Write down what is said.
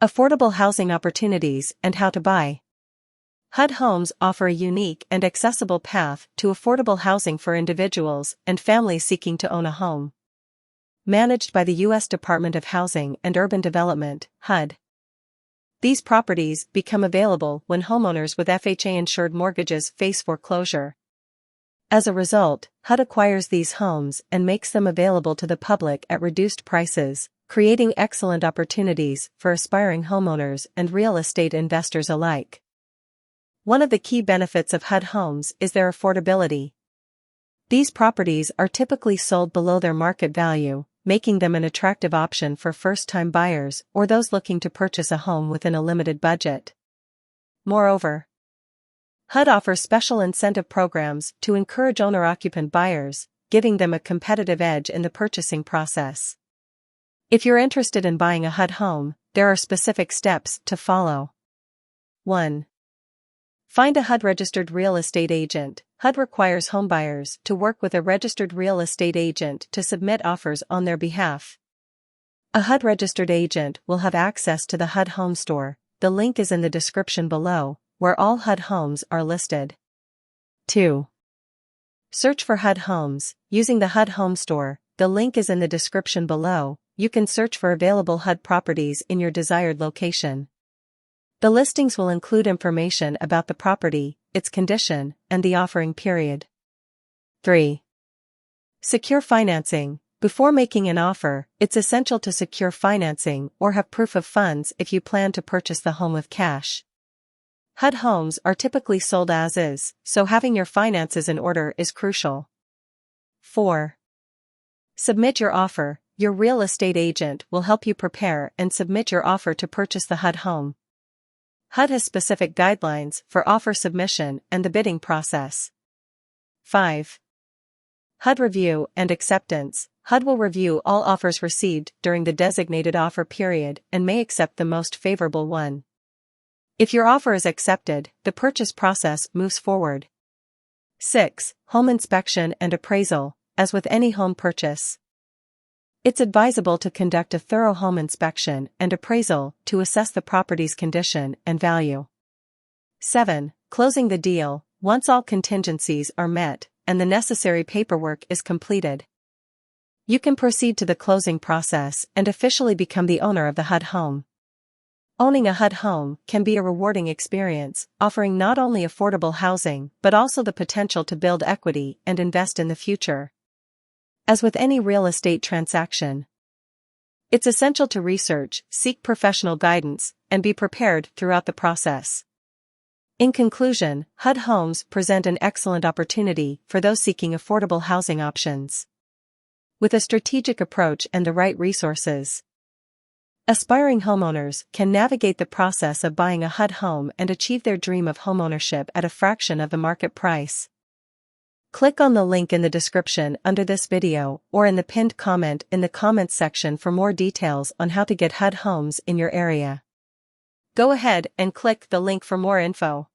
Affordable housing opportunities and how to buy. HUD homes offer a unique and accessible path to affordable housing for individuals and families seeking to own a home. Managed by the U.S. Department of Housing and Urban Development, HUD. These properties become available when homeowners with FHA-insured mortgages face foreclosure. As a result, HUD acquires these homes and makes them available to the public at reduced prices, creating excellent opportunities for aspiring homeowners and real estate investors alike. One of the key benefits of HUD homes is their affordability. These properties are typically sold below their market value, making them an attractive option for first-time buyers or those looking to purchase a home within a limited budget. Moreover, HUD offers special incentive programs to encourage owner-occupant buyers, giving them a competitive edge in the purchasing process. If you're interested in buying a HUD home, there are specific steps to follow. 1. Find a HUD-registered real estate agent. HUD requires homebuyers to work with a registered real estate agent to submit offers on their behalf. A HUD-registered agent will have access to the HUD Home Store. The link is in the description below, where all HUD homes are listed. 2. Search for HUD homes. Using the HUD Home Store, the link is in the description below. You can search for available HUD properties in your desired location. The listings will include information about the property, its condition, and the offering period. 3. Secure financing. Before making an offer, it's essential to secure financing or have proof of funds if you plan to purchase the home with cash. HUD homes are typically sold as is, so having your finances in order is crucial. 4. Submit your offer. Your real estate agent will help you prepare and submit your offer to purchase the HUD home. HUD has specific guidelines for offer submission and the bidding process. 5. HUD review and acceptance. HUD will review all offers received during the designated offer period and may accept the most favorable one. If your offer is accepted, the purchase process moves forward. 6. Home inspection and appraisal. As with any home purchase, it's advisable to conduct a thorough home inspection and appraisal to assess the property's condition and value. 7. Closing the deal. Once all contingencies are met and the necessary paperwork is completed, you can proceed to the closing process and officially become the owner of the HUD home. Owning a HUD home can be a rewarding experience, offering not only affordable housing but also the potential to build equity and invest in the future. As with any real estate transaction, it's essential to research, seek professional guidance, and be prepared throughout the process. In conclusion, HUD homes present an excellent opportunity for those seeking affordable housing options. With a strategic approach and the right resources, aspiring homeowners can navigate the process of buying a HUD home and achieve their dream of homeownership at a fraction of the market price. Click on the link in the description under this video or in the pinned comment in the comments section for more details on how to get HUD homes in your area. Go ahead and click the link for more info.